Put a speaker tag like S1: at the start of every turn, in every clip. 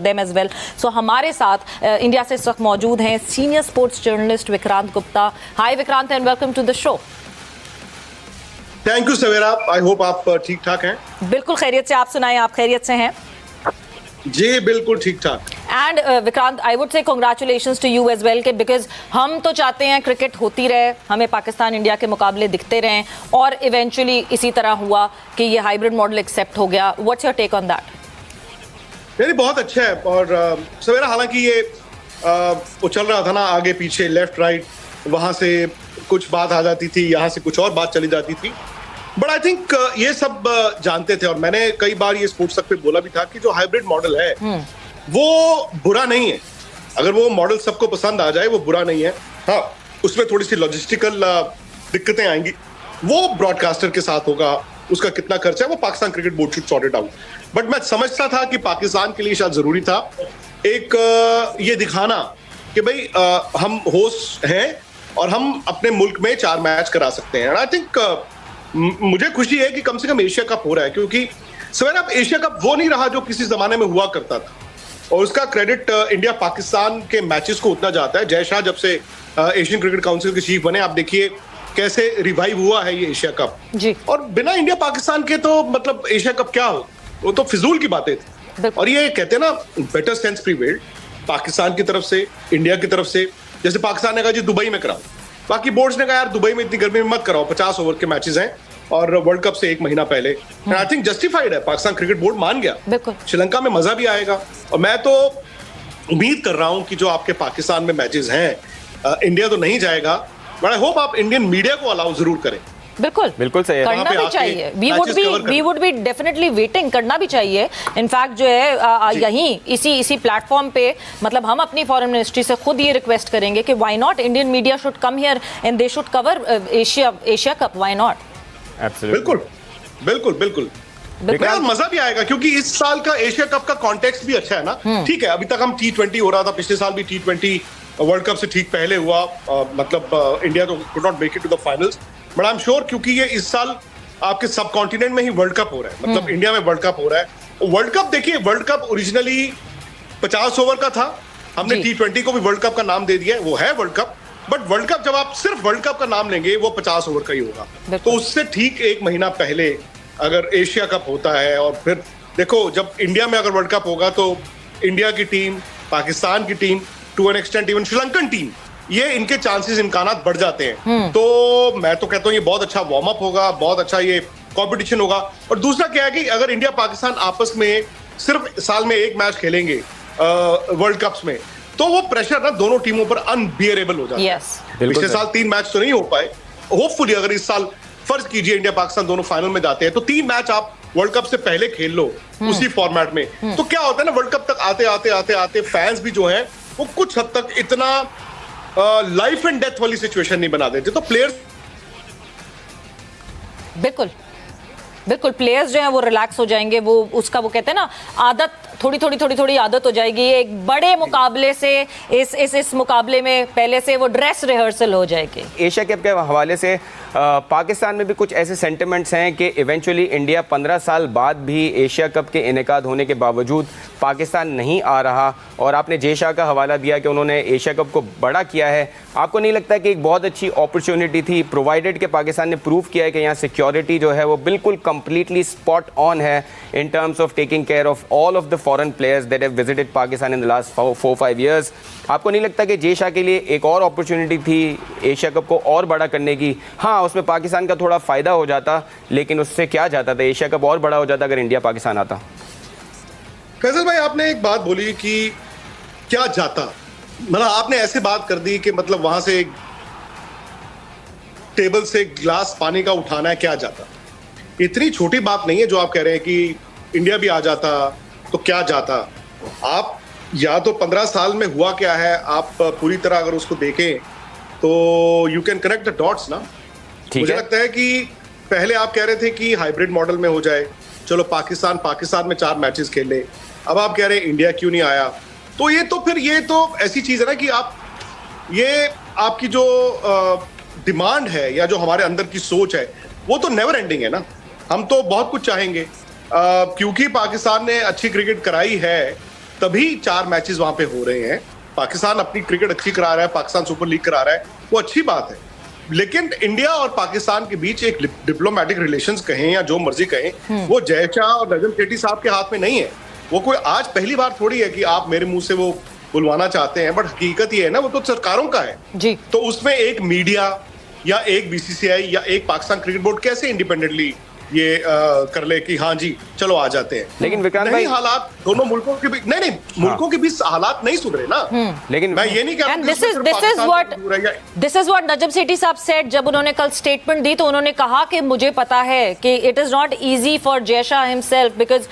S1: Them as well. सो हमारे साथ India से इस वक्त मौजूद हैं senior sports journalist Vikrant Gupta. Hi Vikrant and welcome to the show.
S2: Thank you Savera, I hope आप ठीक ठाक हैं.
S1: बिल्कुल खैरियत से. आप सुनाएं, आप खैरियत से हैं?
S2: जी बिल्कुल ठीक ठाक.
S1: And Vikrant, I would say congratulations to you as well के बिकॉज हम तो चाहते हैं क्रिकेट होती रहे, हमें पाकिस्तान इंडिया के मुकाबले दिखते रहें, और इवेंचुअली इसी तरह हुआ कि ये हाइब्रिड मॉडल एक्सेप्ट हो गया. What's your take on that?
S2: यानी बहुत अच्छा है. और सवेरा, हालांकि ये वो चल रहा था ना आगे पीछे, लेफ्ट राइट, वहां से कुछ बात आ जाती थी, यहाँ से कुछ और बात चली जाती थी. बट आई थिंक ये सब जानते थे, और मैंने कई बार ये स्पोर्ट्स तक पे बोला भी था कि जो हाइब्रिड मॉडल है वो बुरा नहीं है. अगर वो मॉडल सबको पसंद आ जाए वो बुरा नहीं है. हाँ, उसमें थोड़ी सी लॉजिस्टिकल दिक्कतें आएंगी, वो ब्रॉडकास्टर के साथ होगा, उसका कितना खर्चा है वो Pakistan cricket board should sort it out. But मैं समझता था कि पाकिस्तान के लिए शायद जरूरी था एक ये दिखाना कि भाई हम होस्ट हैं और हम अपने मुल्क में 4 मैच करा सकते हैं. आई थिंक मुझे खुशी है कि कम से कम एशिया कप हो रहा है, क्योंकि सवेरा अब एशिया कप वो नहीं रहा जो किसी जमाने में हुआ करता था, और उसका क्रेडिट इंडिया पाकिस्तान के मैचेस को उतना जाता है. जय शाह जब से एशियन क्रिकेट काउंसिल के चीफ बने, आप देखिए कैसे रिवाइव हुआ है ये एशिया कप जी. और बिना इंडिया पाकिस्तान के तो मतलब एशिया कप क्या हो, वो तो फिजूल की बातें थी. और ये कहते हैं ना, बेटर सेंस प्रीवेल्ड पाकिस्तान की तरफ से, इंडिया की तरफ से. जैसे पाकिस्तान ने कहा जी दुबई में कराओ, बाकी बोर्ड्स ने कहा यार दुबई में इतनी गर्मी में मत कराओ, 50 ओवर के मैचेस हैं और वर्ल्ड कप से 1 महीना पहले. आई थिंक जस्टिफाइड है, पाकिस्तान क्रिकेट बोर्ड मान गया. श्रीलंका में मजा भी आएगा. और मैं तो उम्मीद कर रहा हूं कि जो आपके पाकिस्तान में मैचेस हैं, इंडिया तो नहीं जाएगा, बट आई होप आप इंडियन मीडिया को अलाउ जरूर करें.
S1: बिल्कुल
S3: बिल्कुल सही है,
S1: करना भी चाहिए. We would be definitely waiting, करना भी चाहिए. इनफैक्ट जो है यहीं इसी प्लेटफॉर्म पे मतलब हम अपनी फॉरेन मिनिस्ट्री से खुद ये रिक्वेस्ट करेंगे कि why not Indian media should come here and they should cover Asia cup. Why not?
S2: बिल्कुल बिल्कुल बिल्कुल. मजा भी आएगा, क्योंकि इस साल का एशिया कप का कॉन्टेक्स्ट भी अच्छा है ना. ठीक है, अभी तक हम T20 हो रहा था, पिछले साल भी T20 वर्ल्ड कप से ठीक पहले हुआ, मतलब इंडिया तो could not make it to the finals. But I am sure, क्योंकि ये इस साल आपके सब कॉन्टिनेंट में ही वर्ल्ड कप हो रहा है, मतलब इंडिया में वर्ल्ड कप हो रहा है. वर्ल्ड कप देखिए, वर्ल्ड कप ओरिजिनली 50 ओवर का था, हमने T20 को भी वर्ल्ड कप का नाम दे दिया है, वो है world cup. But world cup जब आप सिर्फ वर्ल्ड कप का नाम लेंगे वो 50 ओवर का ही होगा. तो उससे ठीक 1 महीना पहले अगर एशिया कप होता है, और फिर देखो जब इंडिया में अगर वर्ल्ड कप होगा तो इंडिया की टीम, पाकिस्तान की team, to an extent even Sri Lankan team, ये इनके चांसेस इम्कानात बढ़ जाते हैं. तो मैं तो कहता हूँ ये बहुत अच्छा वार्म अप होगा, बहुत अच्छा ये कंपटीशन होगा. और दूसरा क्या है कि अगर इंडिया पाकिस्तान आपस में सिर्फ साल में 1 मैच खेलेंगे वर्ल्ड कप्स में, तो वो प्रेशर ना दोनों टीमों पर अनबियरेबल हो जाता है. पिछले साल 3 मैच तो नहीं हो पाए. होपफुली अगर इस साल फर्ज कीजिए इंडिया पाकिस्तान दोनों फाइनल में जाते हैं, तो 3 मैच आप वर्ल्ड कप से पहले खेल लो उसी फॉर्मेट में. तो क्या होता है ना, वर्ल्ड कप तक आते आते आते आते फैंस भी जो हैं वो कुछ हद तक इतना लाइफ एंड डेथ वाली सिचुएशन नहीं बना देते. तो प्लेयर्स
S1: बिल्कुल प्लेयर्स जो हैं वो रिलैक्स हो जाएंगे. वो उसका वो कहते हैं ना, आदत थोड़ी आदत हो जाएगी. एक बड़े मुकाबले से इस मुकाबले में पहले से वो ड्रेस रिहर्सल हो जाएगी.
S3: एशिया कप के हवाले से पाकिस्तान में भी कुछ ऐसे सेंटिमेंट्स हैं कि इवेंचुअली इंडिया 15 साल बाद भी एशिया कप के इनेकाद होने के बावजूद पाकिस्तान नहीं आ रहा. और आपने जय शाह का हवाला दिया कि उन्होंने एशिया कप को बड़ा किया है. आपको नहीं लगता कि एक बहुत अच्छी अपॉर्चुनिटी थी, प्रोवाइडेड कि पाकिस्तान ने प्रूव किया है कि यहाँ सिक्योरिटी जो है वो बिल्कुल कंप्लीटली स्पॉट ऑन है in terms of taking care of all of the foreign players that have visited Pakistan in the last 4-5 years. आपको नहीं लगता कि जय शाह के लिए एक और अपॉर्चुनिटी थी एशिया कप को और बड़ा करने की? हाँ, उसमें पाकिस्तान का थोड़ा फ़ायदा हो जाता, लेकिन उससे क्या जाता था, एशिया कप और बड़ा हो जाता अगर इंडिया पाकिस्तान आता.
S2: फैसल भाई, आपने एक बात बोली कि क्या जाता, मतलब आपने ऐसे बात कर दी कि मतलब वहां से टेबल से गिलास पानी का उठाना है, क्या जाता. इतनी छोटी बात नहीं है जो आप कह रहे हैं कि इंडिया भी आ जाता तो क्या जाता. आप या तो 15 साल में हुआ क्या है, आप पूरी तरह अगर उसको देखें तो you can connect the dots ना. मुझे लगता है कि पहले आप कह रहे थे कि हाइब्रिड मॉडल में हो जाए, चलो पाकिस्तान में 4 मैचेस खेल ले. अब आप कह रहे हैं इंडिया क्यों नहीं आया. तो ये तो ऐसी चीज है ना कि आप ये आपकी जो डिमांड है या जो हमारे अंदर की सोच है वो तो नेवर एंडिंग है ना. हम तो बहुत कुछ चाहेंगे क्योंकि पाकिस्तान ने अच्छी क्रिकेट कराई है, तभी 4 मैचेस वहां पे हो रहे हैं। पाकिस्तान अपनी क्रिकेट अच्छी करा रहा है, पाकिस्तान सुपर लीग करा रहा है, वो अच्छी बात है। लेकिन इंडिया और पाकिस्तान के बीच एक डिप्लोमेटिक रिलेशंस कहें या जो मर्जी कहें, वो जय शाह और नजम सेठी साहब के हाथ में नहीं है। वो कोई आज पहली बार थोड़ी है कि आप मेरे मुंह से वो बुलवाना चाहते हैं, बट हकीकत ये है ना, वो तो सरकारों का है
S1: जी।
S2: तो उसमें एक मीडिया या एक बीसीसीआई या एक पाकिस्तान क्रिकेट बोर्ड कैसे इंडिपेंडेंटली ये कर ले कि हाँ जी चलो आ जाते हैं।
S3: लेकिन विक्रांत भाई,
S2: हालात दोनों मुल्कों के बीच नहीं मुल्कों के बीच हालात नहीं सुधरे ना।
S3: लेकिन
S2: मैं ये नहीं कह रहा
S1: this is what Najam Sethi साहब सेड। जब उन्होंने कल स्टेटमेंट दी तो उन्होंने कहा कि मुझे पता है कि it is not easy for Jay Shah himself, because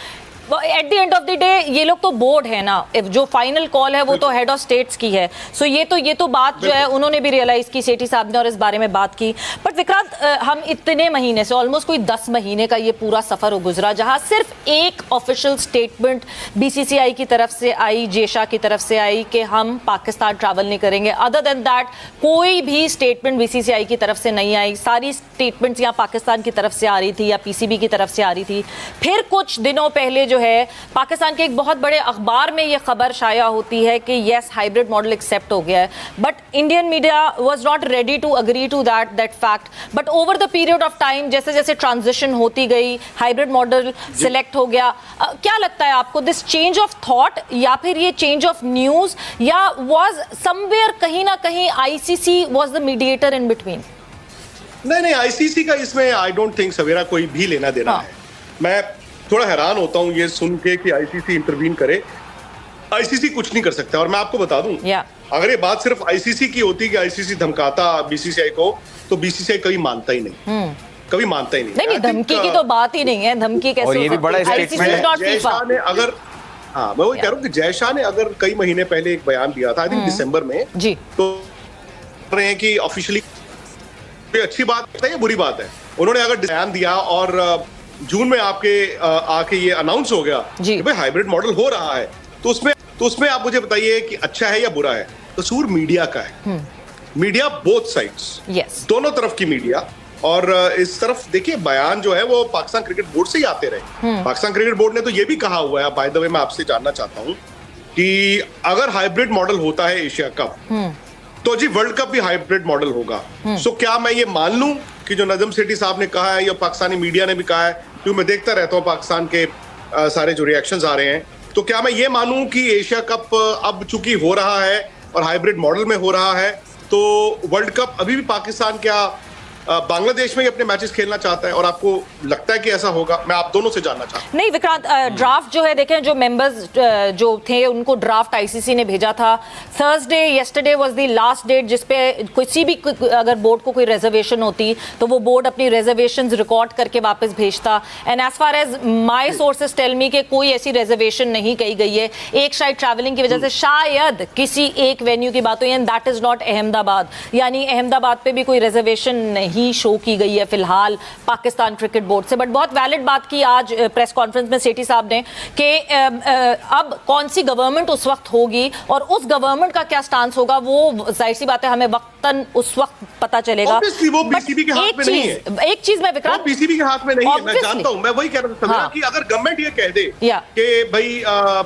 S1: at the end of the day ये लोग तो बोर्ड है ना, जो फाइनल कॉल है वो तो हेड ऑफ स्टेट्स की है। सो ये तो बात जो है उन्होंने भी रियलाइज की, सेठी साहब ने, और इस बारे में बात की। बट विक्रांत, हम इतने महीने से, ऑलमोस्ट कोई 10 महीने का ये पूरा सफर गुजरा जहां सिर्फ एक ऑफिशियल स्टेटमेंट बीसीसीआई की तरफ से आई, जेशा की तरफ से आई कि हम पाकिस्तान ट्रैवल नहीं करेंगे। अदर देन दैट कोई भी स्टेटमेंट बीसीसीआई की तरफ से नहीं आई। सारी स्टेटमेंट्स या पाकिस्तान की तरफ से आ रही थी या पीसीबी की तरफ से आ रही थी। फिर कुछ दिनों पहले जो है पाकिस्तान के एक बहुत बड़े अखबार में ये खबर शाया होती है कि यस हाइब्रिड मॉडल एक्सेप्ट हो गया है, but Indian media was not ready to agree to that fact. But over the period of time जैसे जैसे ट्रांजिशन होती गई, हाइब्रिड मॉडल सिलेक्ट हो गया। क्या लगता है आपको, दिस चेंज ऑफ थॉट या फिर ये चेंज ऑफ न्यूज, या वाज समवेयर कहीं ना कहीं ICC was the mediator in between?
S2: नहीं, आईसीसी का इसमें आई डोंट थिंक सवेरा कोई भी लेना देना है। मैं थोड़ा हैरान होता हूं ये सुन के कि आईसीसी इंटरवीन करे। आईसीसी कुछ नहीं कर सकता। और मैं आपको बता दूं, अगर ये बात सिर्फ आईसीसी की होती कि आईसीसी धमकाता बीसीसीआई को, तो बीसीसीआई कभी मानता ही नहीं, कभी मानता ही नहीं।
S1: नहीं, धमकी की तो बात ही नहीं है। धमकी कैसे?
S3: और ये भी बड़ा स्टेटमेंट है।
S2: जय शाह ने अगर, हाँ मैं वही कह रहा हूँ कि जय शाह ने अगर कई महीने पहले एक बयान दिया था, आई थिंक दिसंबर में जी, तो रहे हैं कि ऑफिशियली अच्छी बात है या बुरी बात है। उन्होंने अगर बयान दिया और जून में आपके आके ये अनाउंस हो गया कि भाई हाइब्रिड मॉडल हो रहा है, तो उसमें आप मुझे बताइए कि अच्छा है या बुरा है। कसूर मीडिया का है। मीडिया बोथ साइड्स, दोनों तरफ की मीडिया। और इस तरफ देखिए बयान जो है वो पाकिस्तान क्रिकेट बोर्ड से ही आते रहे। पाकिस्तान क्रिकेट बोर्ड ने तो ये भी कहा हुआ है, बाय द वे मैं आपसे जानना चाहता हूं कि अगर हाइब्रिड मॉडल होता है एशिया कप, तो जी वर्ल्ड कप भी हाइब्रिड मॉडल होगा। सो क्या मैं ये मान लूं कि जो नजम सेठी साहब ने कहा है या पाकिस्तानी मीडिया ने भी कहा है, क्योंकि मैं देखता रहता हूं पाकिस्तान के सारे जो रिएक्शंस आ रहे हैं, तो क्या मैं ये मानूं कि एशिया कप अब चूंकि हो रहा है और हाइब्रिड मॉडल में हो रहा है, तो वर्ल्ड कप अभी भी पाकिस्तान क्या बांग्लादेश में ही अपने मैचेस खेलना चाहता है? और आपको लगता है कि ऐसा होगा? मैं आप दोनों से जानना चाहता हूं।
S1: नहीं विक्रांत, ड्राफ्ट जो है देखें, जो मेंबर्स जो थे उनको ड्राफ्ट आईसीसी ने भेजा था। Thursday yesterday was the last date जिसपे किसी भी अगर बोर्ड को कोई रिजर्वेशन होती तो वो बोर्ड अपनी रिजर्वेशंस रिकॉर्ड करके वापस भेजता। And as far as my sources tell me कि कोई ऐसी रिजर्वेशन नहीं कही गई है। एक शायद ट्रैवलिंग की वजह से शायद किसी एक वेन्यू की बात हुई, and that is not Ahmedabad, यानी अहमदाबाद पे भी कोई रिजर्वेशन नहीं ही शो की गई है फिलहाल पाकिस्तान क्रिकेट बोर्ड से। बट बहुत वैलिड बात की आज प्रेस कॉन्फ्रेंस में सेठी साहब ने कि अब कौन सी गवर्नमेंट उस वक्त होगी और उस गवर्नमेंट का क्या स्टांस होगा, वो जाहिर सी बात है हमें वक्तन उस वक्त पता चलेगा।
S2: वो बीसीबी के हाथ में नहीं है।
S1: एक चीज मैं विक्रांत,
S2: बीसीबी के हाथ में नहीं है, मैं जानता हूं। मैं वही कह रहा था कि अगर गवर्नमेंट ये कह दे कि भाई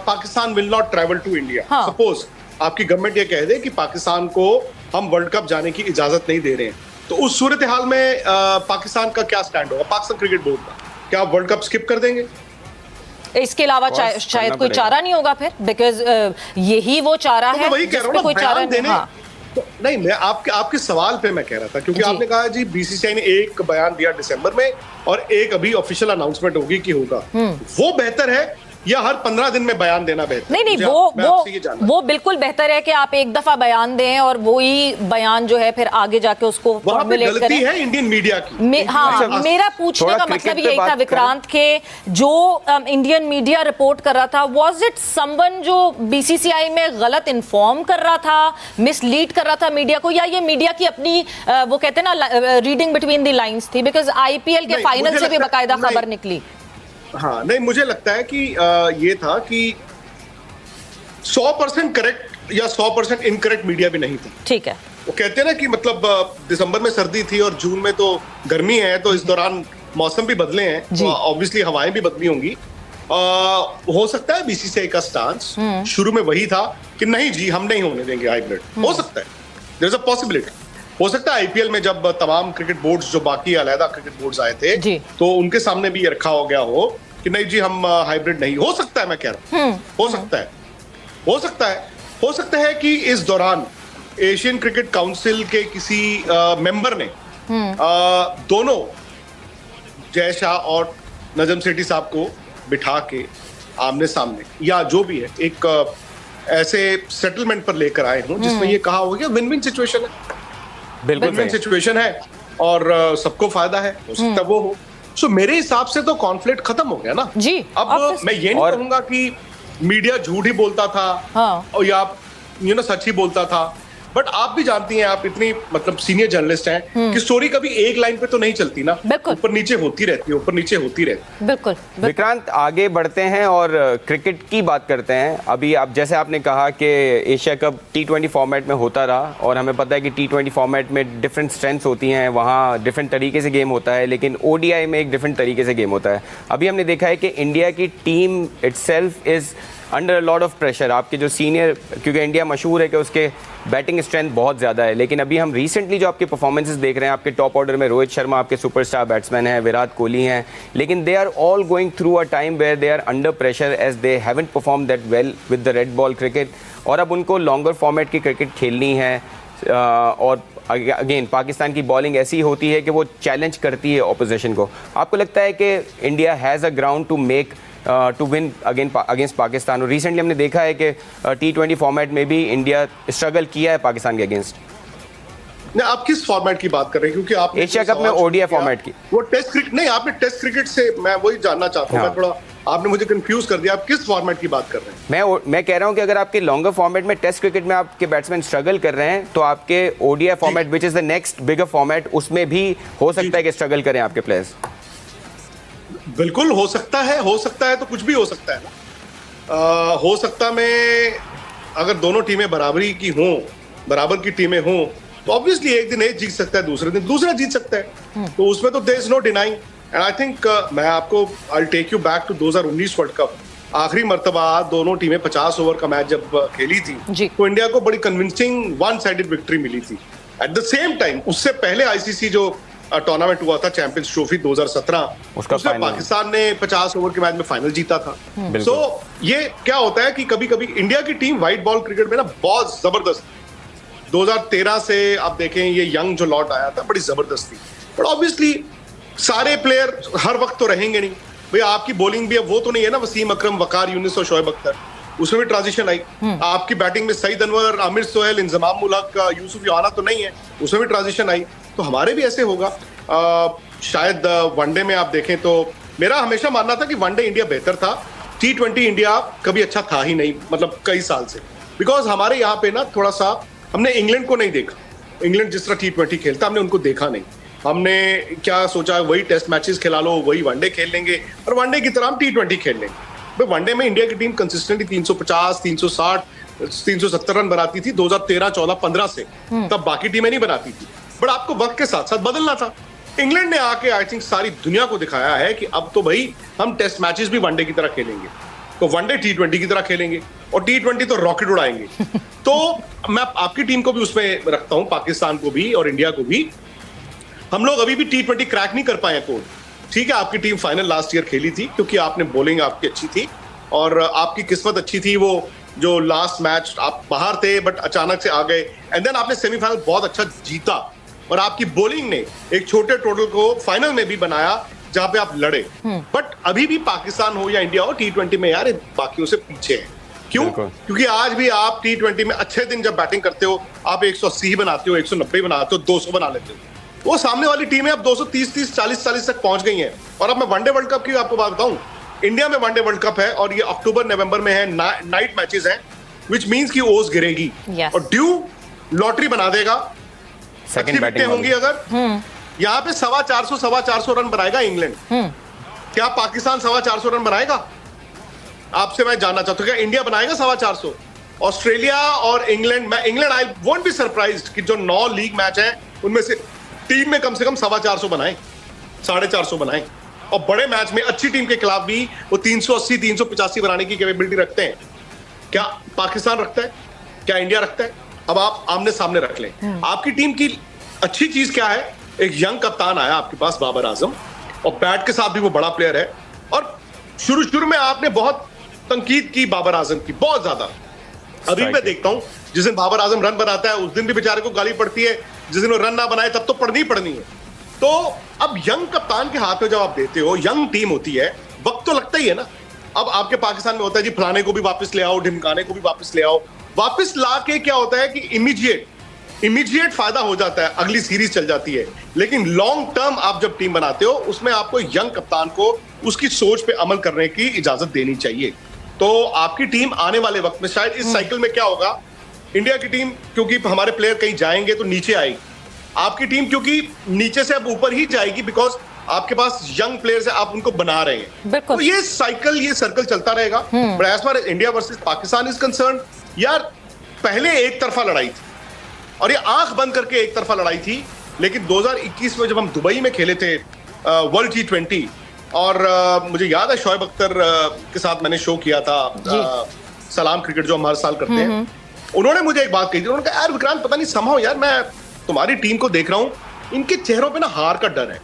S2: Pakistan will not travel to India, suppose आपकी गवर्नमेंट ये कह दे कि पाकिस्तान को हम वर्ल्ड कप जाने की इजाजत नहीं दे रहे हैं, तो उस सूरत हाल में पाकिस्तान का क्या स्टैंड होगा, पाकिस्तान क्रिकेट बोर्ड का? क्या आप वर्ल्ड कप स्किप कर देंगे?
S1: इसके अलावा शायद कोई चारा नहीं होगा फिर, बिकॉज यही वो चारा है जिसपे कोई चारा नहीं।
S2: तो नहीं, मैं आपके सवाल पे मैं कह रहा था, क्योंकि आपने कहा जी बीसीसीआई ने एक बयान दिया दिसंबर में और एक अभी ऑफिशियल अनाउंसमेंट होगी कि होगा। वो बेहतर है या हर 15 दिन में बयान देना बेहतर?
S1: नहीं, वो बिल्कुल बेहतर है कि आप एक दफा बयान दें और वही बयान जो है फिर आगे जाके उसको फॉर्मुलेट करें।
S2: है इंडियन मीडिया की।
S1: हाँ, मेरा पूछने का मतलब यही था विक्रांत के जो इंडियन मीडिया रिपोर्ट कर रहा था, वाज इट समवन जो बीसीसीआई में गलत इन्फॉर्म कर रहा था, मिसलीड कर रहा था मीडिया को, या ये मीडिया की अपनी वो कहते हैं ना रीडिंग बिटवीन द लाइंस थी? बिकॉज आईपीएल के फाइनल से भी बाकायदा खबर निकली।
S2: हाँ नहीं, मुझे लगता है कि ये था कि 100% करेक्ट या 100% इनकरेक्ट मीडिया भी नहीं थी।
S1: ठीक है।
S2: वो कहते हैं ना कि मतलब दिसंबर में सर्दी थी और जून में तो गर्मी है, तो इस दौरान मौसम भी बदले हैं, तो ऑब्वियसली हवाएं भी बदली होंगी। हो सकता है बीसीसीआई का स्टांस शुरू में वही था कि नहीं जी हम नहीं होने देंगे हाइब्रिड, हो सकता है, देयर इज अ पॉसिबिलिटी। हो सकता है आईपीएल में जब तमाम क्रिकेट बोर्ड्स जो बाकी अलग क्रिकेट बोर्ड्स आए थे तो उनके सामने भी ये रखा हो गया हो कि नहीं जी हम हाइब्रिड नहीं, हो सकता है, मैं कह रहा हूं हो सकता है, हो सकता है, हो सकता है कि इस दौरान एशियन क्रिकेट काउंसिल के किसी मेंबर ने दोनों जय शाह और नजम सेठी साहब को बिठा के आमने सामने या जो भी है एक ऐसे सेटलमेंट पर लेकर आए हों जिसमें ये कहा होगा कि विन विन सिचुएशन है,
S3: बिल्कुल
S2: विन विन सिचुएशन है और सबको फायदा है, हो सकता है वो हो। सो मेरे हिसाब से तो कॉन्फ्लिक्ट खत्म हो गया ना
S1: जी।
S2: अब मैं ये नहीं कहूंगा कि मीडिया झूठ ही बोलता था और या सच ही बोलता था, बट आप भी जानती हैं, आप इतनी मतलब सीनियर जर्नलिस्ट हैं कि स्टोरी कभी एक लाइन पे तो नहीं चलती ना, ऊपर नीचे होती रहती है, ऊपर नीचे होती रहती है।
S1: बिल्कुल।
S3: विक्रांत, आगे बढ़ते हैं और क्रिकेट की बात करते हैं। अभी आप जैसे आपने कहा कि एशिया कप T20 फॉर्मेट में होता रहा और हमें पता है कि T20 फॉर्मेट में डिफरेंट स्ट्रेंथ्स होती हैं, वहाँ डिफरेंट तरीके से गेम होता है, लेकिन ODI में एक डिफरेंट तरीके से गेम होता है। अभी हमने देखा है कि इंडिया की team itself is under lot of pressure. आपके जो सीनियर, क्योंकि इंडिया मशहूर है कि उसके बैटिंग स्ट्रेंथ बहुत ज़्यादा है, लेकिन अभी हम रिसेंटली जो आपके परफॉर्मेंसेस देख रहे हैं, आपके टॉप ऑर्डर में रोहित शर्मा आपके सुपरस्टार बैट्समैन हैं, विराट कोहली हैं, लेकिन they are all going through a time where they are under pressure as they haven't perform that well with the red ball cricket, और अब उनको लॉन्गर फॉर्मेट की क्रिकेट खेलनी है। और अगेन पाकिस्तान की बॉलिंग ऐसी होती है कि वो चैलेंज करती है ऑपोजिशन को। आपको लगता है कि India has a ground to make to win against Pakistan? और रिसेंटली हमने देखा है कि T20 फॉर्मेट में भी इंडिया स्ट्रगल किया है पाकिस्तान के अगेंस्ट।
S2: आप किस फॉर्मेट की बात कर रहे हैं? क्योंकि आप
S3: एशिया कप में ODI फॉर्मेट की,
S2: वो टेस्ट क्रिकेट नहीं, आपने टेस्ट क्रिकेट से, मैं वही जानना चाहता हूं। मैं थोड़ा, आपने मुझे कंफ्यूज कर दिया, आप किस फॉर्मेट की बात कर रहे हैं?
S3: मैं कह रहा हूं कि अगर आपके लॉन्गर फॉर्मेट में टेस्ट क्रिकेट में आपके बैट्समैन स्ट्रगल कर रहे हैं, तो आपके ODI format which is the next bigger format, उसमें भी हो सकता है कि स्ट्रगल करें आपके प्लेयर्स।
S2: बिल्कुल हो सकता है तो कुछ भी हो सकता है ना। हो सकता में अगर दोनों टीमें बराबरी की हों, बराबर की टीमें हों, तो ऑब्वियसली एक दिन एक जीत सकता है, दूसरे दिन दूसरा जीत सकता है, तो उसमें तो there is no denying. And I think मैं आपको I take you back to 2019 world cup. आखिरी मर्तबा दोनों टीमें 50 ओवर का मैच जब खेली थी तो इंडिया को बड़ी कन्विंसिंग वन साइडेड विक्ट्री मिली थी। एट द सेम टाइम उससे पहले आईसीसी जो टूर्नामेंट हुआ था चैंपियंस ट्रॉफी 2017, उसमें पाकिस्तान ने 50 ओवर के मैच में फाइनल जीता था। सो ये क्या होता है कि कभी कभी इंडिया की टीम व्हाइट बॉल क्रिकेट में ना बहुत जबरदस्त, 2013 से आप देखें ये यंग जो लॉट आया था बड़ी जबरदस्त थी, बट ऑब्वियसली सारे प्लेयर हर वक्त तो रहेंगे नहीं भैया। आपकी बॉलिंग भी अब वो तो नहीं है ना, वसीम अकरम, वकार यूनिस और शोएब अख्तर, उसमें भी ट्रांजिशन आई। आपकी बैटिंग में सईद अनवर, आमिर सोहेल, इंजमाम उल हक, यूसुफ योहाना तो नहीं है, उसमें भी ट्रांजिशन आई। तो हमारे भी ऐसे होगा शायद। वनडे में आप देखें तो मेरा हमेशा मानना था कि वनडे इंडिया बेहतर था, T20 इंडिया कभी अच्छा था ही नहीं, मतलब कई साल से। बिकॉज हमारे यहाँ पे ना थोड़ा सा हमने इंग्लैंड को नहीं देखा, इंग्लैंड जिस तरह T20 खेलता हमने उनको देखा नहीं। हमने क्या सोचा, वही टेस्ट मैचेस खिला लो, वही वनडे खेल लेंगे और वनडे की तरह हम T20 खेल लेंगे। वनडे में इंडिया की टीम कंसिस्टेंटली 350, 360, 370 रन बनाती थी 2013, 14, 15 से, तब बाकी टीमें नहीं बनाती थी। बट आपको वक्त के साथ साथ बदलना था। इंग्लैंड ने आके आई थिंक सारी दुनिया को दिखाया है कि अब तो भाई हम टेस्ट मैचेस भी वनडे की तरह खेलेंगे, तो वनडे T20 की तरह खेलेंगे और T20 तो रॉकेट उड़ाएंगे। तो मैं आपकी टीम को भी उसमें रखता हूं, पाकिस्तान को भी और इंडिया को भी। हम लोग अभी भी T20 क्रैक नहीं कर पाए कोड। ठीक है, आपकी टीम फाइनल लास्ट ईयर खेली थी क्योंकि आपने बॉलिंग आपकी अच्छी थी और आपकी किस्मत अच्छी थी। वो जो लास्ट मैच आप बाहर थे बट अचानक से आ गए, एंड देन आपने सेमीफाइनल बहुत अच्छा जीता और आपकी बॉलिंग ने एक छोटे टोटल को फाइनल में भी बनाया जहां पे आप लड़े। बट अभी भी पाकिस्तान हो या इंडिया हो, T20 में यार बाकियों से पीछे है। क्यों? क्योंकि आज भी आप T20 में अच्छे दिन जब बैटिंग करते हो आप 180 बनाते हो, 190 बनाते हो, 200 बना लेते हो। वो सामने वाली टीमें अब 230, 40 तक पहुंच गई हैं। और अब मैं वनडे वर्ल्ड कप की आपको बात बताऊं, इंडिया में वनडे वर्ल्ड कप है और ये अक्टूबर नवंबर में है, नाइट मैचेस हैं, विच मींस की ओस गिरेगी और ड्यू लॉटरी बना देगा। अच्छी विकेटें होंगी अगर यहाँ पे 450 रन बनाएगा इंग्लैंड, क्या पाकिस्तान 450 रन बनाएगा? आपसे मैं जानना चाहता हूँ, क्या इंडिया बनाएगा 450? ऑस्ट्रेलिया और इंग्लैंड, मैं England I won't be surprised कि जो 9 लीग मैच हैं उनमें से 3 में कम से कम 450 बनाए, 450 बनाए। और बड़े मैच में अच्छी टीम के खिलाफ भी वो 380 385 बनाने की कैपेबिलिटी रखते हैं। क्या पाकिस्तान रखता है? क्या इंडिया रखता है? अब आप आमने सामने रख लें। आपकी टीम की अच्छी चीज क्या है? एक यंग कप्तान आया आपके पास, बाबर आजम, और बैट के साथ भी वो बड़ा प्लेयर है। और शुरू में आपने बहुत तनकीद की बाबर आजम की, बहुत ज्यादा। अभी मैं देखता हूं जिस दिन बाबर आजम रन बनाता है उस दिन भी बेचारे को गाली पड़ती है, जिस दिन वो रन ना बनाए तब तो पड़नी ही पड़नी है। तो अब यंग कप्तान के हाथ में जब आप देते हो, यंग टीम होती है, वक्त तो लगता ही है ना। अब आपके पाकिस्तान में होता है जी फलाने को भी वापस ले आओ, ढिमकाने को भी वापस ले आओ। वापस ला के क्या होता है कि इमीडिएट फायदा हो जाता है, अगली सीरीज चल जाती है। लेकिन लॉन्ग टर्म आप जब टीम बनाते हो उसमें आपको यंग कप्तान को उसकी सोच पे अमल करने की इजाजत देनी चाहिए। तो आपकी टीम आने वाले वक्त में शायद इस साइकिल में क्या होगा, इंडिया की टीम क्योंकि हमारे प्लेयर कहीं जाएंगे तो नीचे आएगी, आपकी टीम क्योंकि नीचे से अब ऊपर ही जाएगी, बिकॉज आपके पास यंग प्लेयर्स है, आप उनको बना रहे हैं। तो ये साइकिल, ये सर्कल चलता रहेगा। But as far India versus Pakistan is concern, यार पहले एक तरफा लड़ाई थी और ये आंख बंद करके एक तरफा लड़ाई थी। लेकिन 2021 में जब हम दुबई में खेले थे वर्ल्ड T20, और मुझे याद है शोएब अख्तर के साथ मैंने शो किया था, सलाम क्रिकेट जो हम हर साल करते हैं। उन्होंने मुझे एक बात कही थी, उन्होंने कहा यार विक्रांत पता नहीं समहाउ यार मैं तुम्हारी टीम को देख रहा हूं, इनके चेहरों पे ना हार का डर है।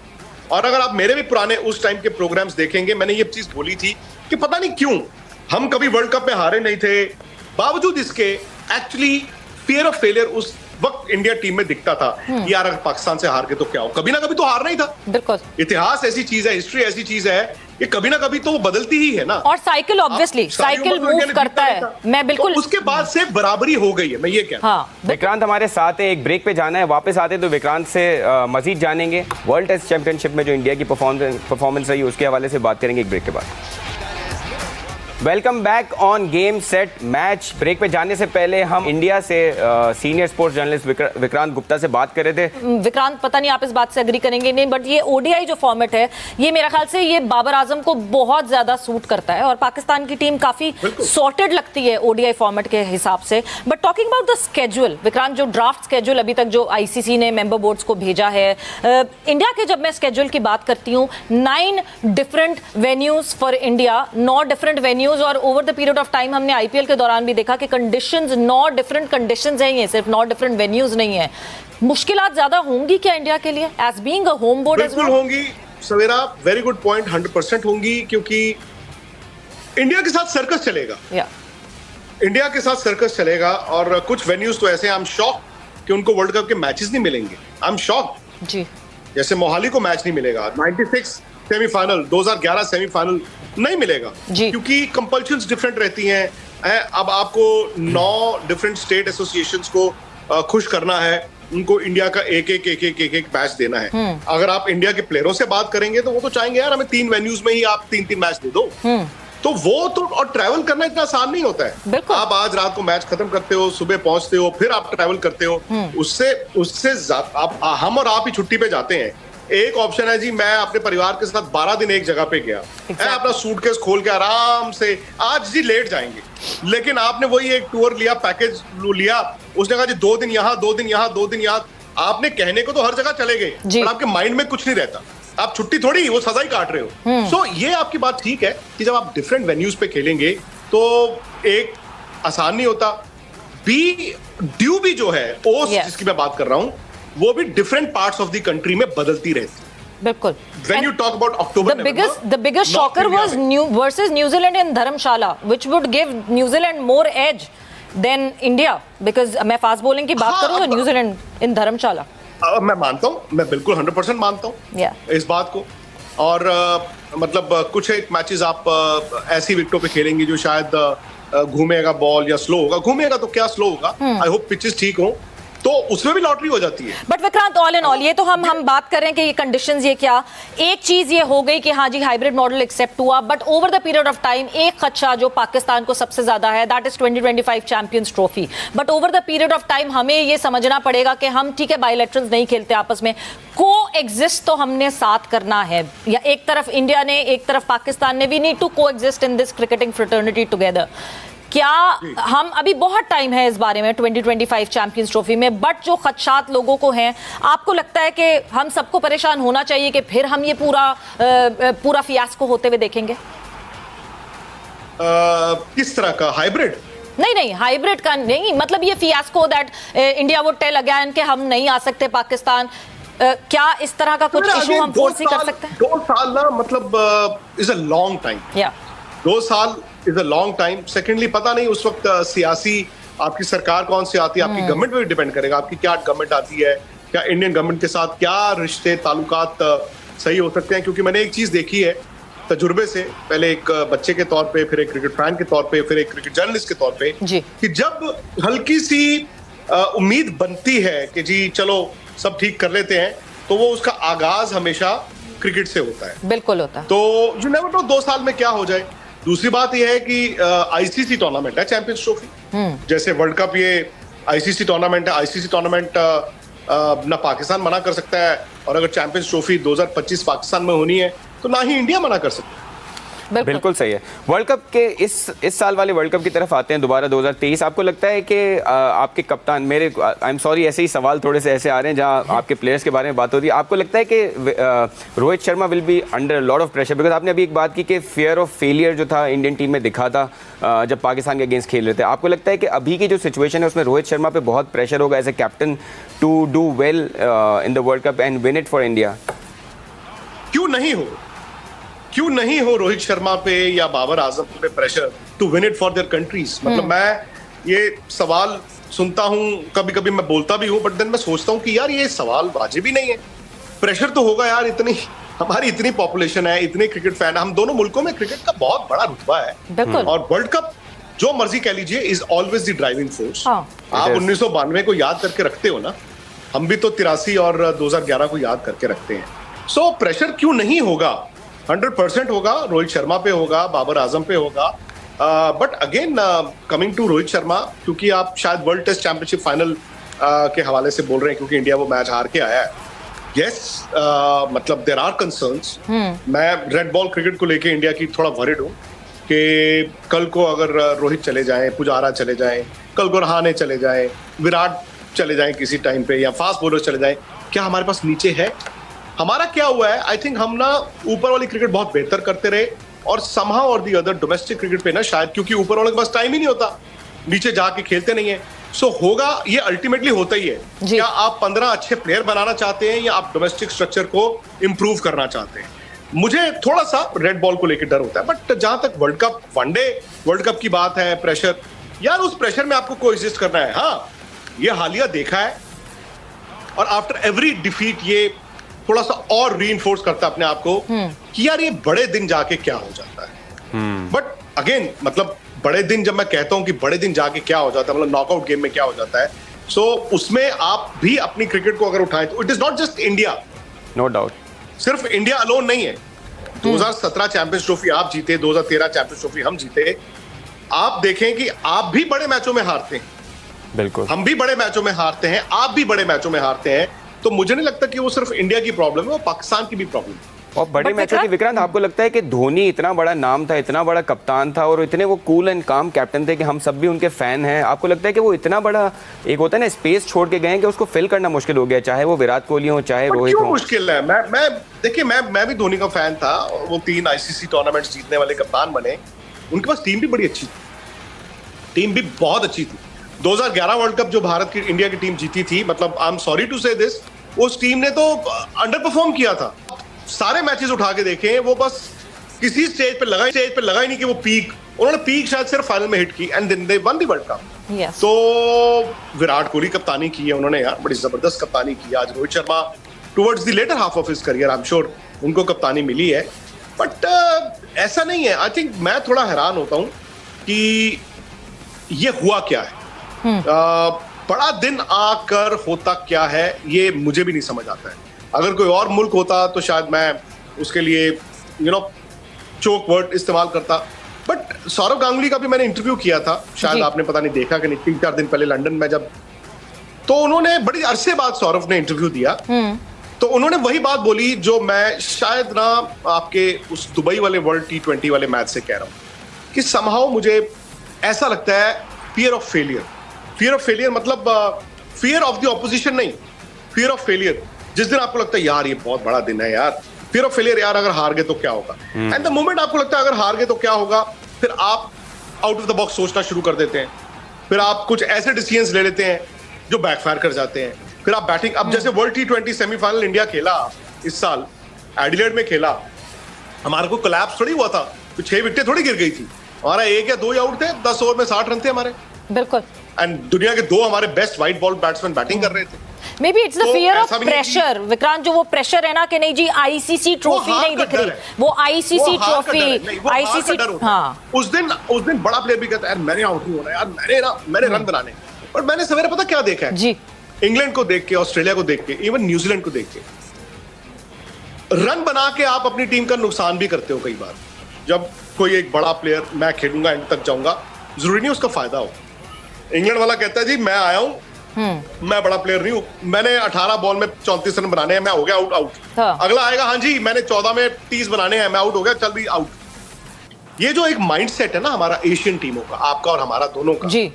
S2: और अगर आप मेरे भी पुराने उस टाइम के प्रोग्राम्स देखेंगे, मैंने ये चीज बोली थी कि पता नहीं क्यों हम कभी वर्ल्ड कप में हारे नहीं थे, बावजूद इसके एक्चुअली फियर ऑफ फेलियर उस वक्त इंडिया टीम में दिखता था। यार अगर पाकिस्तान से हार के तो क्या हो, कभी ना कभी तो हारना ही था।
S1: बिल्कुल,
S2: इतिहास ऐसी चीज है, हिस्ट्री ऐसी चीज है कि कभी ना कभी तो वो बदलती ही है ना।
S1: और साइकिल ऑब्वियसली साइकिल मूव करता है। मैं बिल्कुल,
S2: तो उसके बाद से बराबरी हो गई है, मैं ये कह रहा हूं।
S1: हाँ,
S3: विक्रांत हमारे साथ है, एक ब्रेक पे जाना है, वापस आते तो विक्रांत से मजीद जानेंगे वर्ल्ड टेस्ट चैंपियनशिप में जो इंडिया की परफॉर्मेंस रही उसके हवाले से बात करेंगे एक ब्रेक के बाद। Welcome back on game set match. Break पे जाने से पहले हम इंडिया से senior sports journalist Vikrant Gupta से बात कर रहे थे।
S1: विक्रांत, पता नहीं आप इस बात से एग्री करेंगे नहीं, बट ये ओडीआई जो फॉर्मेट है ये मेरा ख्याल से ये बाबर आजम को बहुत ज्यादा सूट करता है और पाकिस्तान की टीम काफी सॉर्टेड लगती है ओडीआई फॉर्मेट के हिसाब से। But talking about the schedule, Vikrant, जो ड्राफ्ट स्केड्यूल अभी तक जो आईसीसी ने मेंबर बोर्ड्स को भेजा है, इंडिया के जब मैं स्केड्यूल की बात करती हूँ, 9 different venues for India, 9 different venues, और over the period of time हमने आईपीएल के दौरान भी देखा कि कंडीशंस 9 डिफरेंट कंडीशंस हैं, ये सिर्फ 9 डिफरेंट वेन्यूज नहीं है। मुश्किलात ज्यादा होंगी क्या इंडिया के लिए as being a home board?
S2: बिल्कुल होंगी सवेरा, वेरी गुड पॉइंट, 100% होंगी, क्योंकि इंडिया के साथ सर्कस चलेगा। इंडिया के साथ सर्कस चलेगा और कुछ वेन्यूज तो ऐसे, आई एम शॉक कि उनको वर्ल्ड कप के मैचेस नहीं मिलेंगे। आई एम शॉक
S1: जी,
S2: जैसे मोहाली को मैच नहीं मिलेगा, 96 सेमीफाइनल, 2011 सेमीफाइनल नहीं मिलेगा, क्योंकि कंपल्शंस डिफरेंट रहती हैं। अब आपको 9 डिफरेंट स्टेट एसोसिएशंस को खुश करना है, उनको इंडिया का एक मैच देना है। अगर आप इंडिया के प्लेयरों से बात करेंगे तो वो तो चाहेंगे यार हमें 3 वेन्यूज में ही आप 3-3 मैच दे दो। तो वो तो, और ट्रैवल करना इतना आसान नहीं होता है। आप आज रात को मैच खत्म करते हो, सुबह पहुंचते हो, फिर आप ट्रैवल करते हो, उससे हम और आप ही छुट्टी पे जाते हैं। एक ऑप्शन है जी, मैं अपने परिवार के साथ 12 दिन एक जगह पे गया, मैं अपना सूटकेस खोल के आराम से, आज जी लेट जाएंगे, लेकिन आपने वही एक टूर लिया, पैकेज लिया, उसने कहा जी 2 दिन यहाँ, 2 दिन यहाँ, 2 दिन यहाँ। आपने कहने को तो हर जगह चले गए, पर आपके माइंड में कुछ नहीं रहता, आप छुट्टी थोड़ी, वो सजा ही काट रहे हो। सो ये आपकी बात ठीक है कि जब आप डिफरेंट वेन्यूज पे खेलेंगे तो एक आसान नहीं होता। ड्यू भी जो है ओस जिसकी मैं बात कर रहा हूं, वो भी different parts of the country में बदलती रहती है।
S1: बिल्कुल।
S2: When you talk about October,
S1: the biggest shocker was versus New Zealand in Dharamshala, which would give New Zealand more edge than India, because मैं फास्ट बॉलिंग की बात करूं तो New Zealand in Dharamshala।
S2: मैं मानता हूं, मैं बिल्कुल 100% मानता हूं इस बात को। और मतलब कुछ एक मैचेस आप ऐसी विकेटों पे खेलेंगे जो शायद घूमेगा बॉल या स्लो होगा, घूमेगा तो क्या स्लो होगा, आई होप पिचेस ठीक हो, तो उसमें भी लॉटरी हो जाती है।
S1: But Vikrant, all in all ये तो हम बात कर रहे हैं कि ये कंडीशंस, ये क्या, एक चीज ये हो गई कि हाँ जी हाइब्रिड मॉडल एक्सेप्ट हुआ, but over the period of time एक खदशा जो पाकिस्तान को सबसे ज्यादा है, that is 2025 champions trophy. But over the period of time हमें ये समझना पड़ेगा कि हम ठीक है बायलैटरल्स नहीं खेलते आपस में, को एग्जिस्ट तो हमने साथ करना है, या एक तरफ इंडिया ने एक तरफ पाकिस्तान ने, वी नीड टू को exist in this cricketing fraternity together. क्या हम अभी बहुत टाइम है इस बारे में 2025 चैंपियंस ट्रॉफी में, बट जो खदशात लोगों को हैं, आपको लगता है कि हम सबको परेशान होना चाहिए कि फिर हम ये पूरा फियास्को होते हुए देखेंगे?
S2: किस तरह का हाइब्रिड?
S1: नहीं, हाइब्रिड का नहीं, मतलब ये fiasco that India would tell again कि हम नहीं आ सकते पाकिस्तान, क्या इस तरह का कुछ इशू हम फोर्स कर सकते हैं?
S2: 2 साल ना, मतलब इज अ लॉन्ग टाइम। 2 साल is a long time. Secondly पता नहीं उस वक्त सियासी आपकी सरकार कौन सी आती है, आपकी गवर्नमेंट पे भी डिपेंड करेगा, आपकी क्या गवर्नमेंट आती है, क्या इंडियन गवर्नमेंट के साथ क्या रिश्ते ताल्लुकात सही हो सकते हैं। क्योंकि मैंने एक चीज देखी है तजुर्बे से, पहले एक बच्चे के तौर पे, फिर एक क्रिकेट फैन के तौर पे, फिर एक क्रिकेट जर्नलिस्ट के तौर पे, कि जब हल्की सी उम्मीद बनती है कि जी चलो सब ठीक कर लेते हैं, तो वो उसका आगाज हमेशा क्रिकेट से होता है।
S1: बिल्कुल होता है।
S2: तो यू नेवर नो 2 साल में क्या हो जाए। दूसरी बात यह है कि आईसीसी टूर्नामेंट है चैंपियंस ट्रॉफी, जैसे वर्ल्ड कप ये आईसीसी टूर्नामेंट है। आईसीसी टूर्नामेंट ना पाकिस्तान मना कर सकता है, और अगर चैंपियंस ट्रॉफी 2025 पाकिस्तान में होनी है तो ना ही इंडिया मना कर सकता है।
S3: बिल्कुल सही है। वर्ल्ड कप के इस साल वाले वर्ल्ड कप की तरफ आते हैं दोबारा 2023। आपको लगता है कि आपके कप्तान, मेरे आई एम सॉरी ऐसे ही सवाल थोड़े से ऐसे आ रहे हैं जहां आपके प्लेयर्स के बारे में बात हो रही है, आपको लगता है कि Rohit Sharma will be under lot of pressure? Because आपने अभी एक बात की कि फियर ऑफ फेलियर जो था इंडियन टीम में दिखा था जब पाकिस्तान के अगेंस्ट खेल रहे थे। आपको लगता है कि अभी की जो सिचुएशन है उसमें रोहित शर्मा पे बहुत प्रेशर होगा as a captain to do well in the world cup and win it for India?
S2: क्यों नहीं हो रोहित शर्मा पे या बाबर आजम पे pressure to win it for their countries? मतलब मैं ये सवाल सुनता हूं, कभी कभी मैं बोलता भी हूं, बट देन मैं सोचता हूं कि यार ये सवाल वाजिब ही नहीं है। प्रेशर तो होगा यार, हमारी इतनी पॉपुलेशन है, इतने क्रिकेट फैन, हम दोनों मुल्कों में क्रिकेट का बहुत बड़ा रुतबा है, और वर्ल्ड कप जो मर्जी कह लीजिए is always the driving force. आप 1992 को याद करके रखते हो ना, हम भी तो 83 और 2011 को याद करके रखते हैं। सो प्रेशर क्यों नहीं होगा? 100% होगा, रोहित शर्मा पे होगा, बाबर आजम पे होगा। But again coming to Rohit Sharma, क्योंकि आप शायद वर्ल्ड टेस्ट चैंपियनशिप फाइनल के हवाले से बोल रहे हैं, क्योंकि इंडिया वो मैच हार के आया है। यस, मतलब देयर आर कंसर्न्स। मैं रेड बॉल क्रिकेट को लेके इंडिया की थोड़ा वरिड हूँ कि कल को अगर रोहित चले जाएं, पुजारा चले जाएं, कल को रहाणे चले जाएं, विराट चले जाएं किसी टाइम पे, या फास्ट बॉलर चले जाएं, क्या हमारे पास नीचे है? हमारा क्या हुआ है, आई थिंक हम ना ऊपर वाली क्रिकेट बहुत बेहतर करते रहे, और समहाउ और दी अदर डोमेस्टिक क्रिकेट पे ना शायद क्योंकि ऊपर वालों के पास टाइम ही नहीं होता, नीचे जाके खेलते नहीं है। सो होगा, ये अल्टीमेटली होता ही है। क्या आप 15 अच्छे प्लेयर बनाना चाहते हैं या आप डोमेस्टिक स्ट्रक्चर को इंप्रूव करना चाहते हैं? मुझे थोड़ा सा रेड बॉल को लेकर डर होता है, बट जहां तक world cup, one day world cup की बात है, प्रेशर, यार उस प्रेशर में आपको कोएग्जिस्ट करना है। हाँ, ये हालिया देखा है, और आफ्टर एवरी डिफीट ये थोड़ा सा और रीइंफोर्स करता है अपने आप को कि यार ये बड़े दिन जाके क्या हो जाता है। बट अगेन, मतलब बड़े दिन, जब मैं कहता हूं कि बड़े दिन जाके क्या हो जाता है, मतलब नॉकआउट गेम में क्या हो जाता है, सो उसमें आप भी अपनी क्रिकेट को अगर उठाएं तो it is not just India,
S3: no doubt,
S2: सिर्फ इंडिया अलोन नहीं है। 2017 चैंपियंस ट्रॉफी आप जीते, 2013 चैंपियंस ट्रॉफी हम जीते। आप देखें कि आप भी बड़े मैचों में हारते हैं,
S3: बिल्कुल, हम
S2: भी बड़े मैचों में हारते हैं, आप भी बड़े मैचों में हारते हैं। तो मुझे नहीं लगता कि वो सिर्फ इंडिया की प्रॉब्लम है, वो पाकिस्तान की भी प्रॉब्लम है।
S3: और बड़े मैचों की, विक्रांत, आपको लगता है कि धोनी इतना बड़ा नाम था, इतना बड़ा कप्तान था, और इतने वो कूल एंड काम कैप्टन थे कि हम सब भी उनके फैन हैं, आपको लगता है कि वो इतना बड़ा एक होता है ना स्पेस छोड़ के गए हैं कि उसको फिल करना मुश्किल हो गया, चाहे वो विराट कोहली हो, चाहे रोहित हो?
S2: मुश्किल है। मैं भी धोनी का फैन था, वो 3 आईसीसी टूर्नामेंट जीतने वाले कप्तान बने। उनके पास टीम भी बड़ी अच्छी थी, टीम भी बहुत अच्छी थी। 2011 वर्ल्ड कप जो भारत की, इंडिया की टीम जीती थी, मतलब आई एम सॉरी टू से दिस, उस टीम ने तो अंडर परफॉर्म किया था। सारे मैचेस उठा के देखें, वो बस किसी स्टेज पे लगा ही नहीं कि वो पीक, उन्होंने पीक शायद सिर्फ फाइनल में हिट की, and then they won the world cup. तो विराट कोहली कप्तानी की है उन्होंने, यार बड़ी जबरदस्त कप्तानी की। आज Rohit Sharma towards the latter half of his career, I am sure उनको कप्तानी मिली है, बट ऐसा नहीं है। आई थिंक मैं थोड़ा हैरान होता हूं कि ये हुआ क्या है, बड़ा दिन आकर होता क्या है, ये मुझे भी नहीं समझ आता है। अगर कोई और मुल्क होता तो शायद मैं उसके लिए चोक वर्ड इस्तेमाल करता, बट सौरव गांगुली का भी मैंने इंटरव्यू किया था, शायद आपने पता नहीं देखा कि नहीं, 3-4 दिन पहले लंदन में जब, तो उन्होंने बड़ी अरसे बाद सौरव ने इंटरव्यू दिया, तो उन्होंने वही बात बोली जो मैं शायद ना आपके उस दुबई वाले वर्ल्ड T20 वाले मैच से कह रहा हूं, कि समहाउ मुझे ऐसा लगता है fear of failure. Fear of failure मतलब फियर ऑफ द ऑपोजिशन नहीं, फियर ऑफ फेलियर। जिस दिन आपको लगता है यार ये बहुत बड़ा दिन है यार, फियर ऑफ फेलियर, यार अगर हार गए तो क्या होगा। एंड द मोमेंट आपको लगता है अगर हार गए तो क्या होगा, फिर आप आउट ऑफ द बॉक्स सोचना शुरू कर देते हैं। फिर आप कुछ ऐसे डिसीजंस ले लेते हैं जो बैकफायर कर जाते हैं। फिर आप बैटिंग, अब जैसे वर्ल्ड T20 सेमीफाइनल इंडिया खेला इस साल, एडिलेड में खेला, हमारा कोई कोलैप्स थोड़ी हुआ था, तो 6 विकेटें थोड़ी गिर गई थी, हमारा 1 या 2 ही आउट थे, 10 ओवर में 60 रन थे हमारे।
S1: बिल्कुल।
S2: एंड दुनिया के 2 हमारे best white ball batsman batting कर रहे थे।
S1: May be it's the fear of
S2: ऐसा भी नहीं
S1: प्रेशर विक्रांत, जो वो प्रेशर है ना कि नहीं जी आईसीसी ट्रॉफी नहीं दिख रही, वो आईसीसी ट्रॉफी, आईसीसी। हाँ,
S2: उस दिन बड़ा प्लेयर भी कहता है यार मैंने आउट नहीं होना यार, मैंने रन बनाने। और मैंने सवेरे पता क्या देखा है
S1: जी,
S2: इंग्लैंड को देख के, ऑस्ट्रेलिया को देख के, इवन न्यूजीलैंड को देख के, रन बना के आप अपनी टीम का नुकसान भी करते हो कई बार। जब कोई एक बड़ा प्लेयर, मैं खेलूंगा एंड तक जाऊंगा, जरूरी नहीं उसका फायदा हो। इंग्लैंड वाला कहता है जी मैं आया हूं, मैं बड़ा प्लेयर नहीं हूं, मैंने 18 बॉल में 34 रन बनाने हैं, मैं हो गया आउट।
S1: हाँ।
S2: अगला आएगा, हाँ जी मैंने 14 में 30 बनाने हैं, मैं आउट हो गया, चल भी आउट। ये जो एक माइंडसेट है ना हमारा एशियन टीमों का, आपका और हमारा दोनों का,
S1: जी,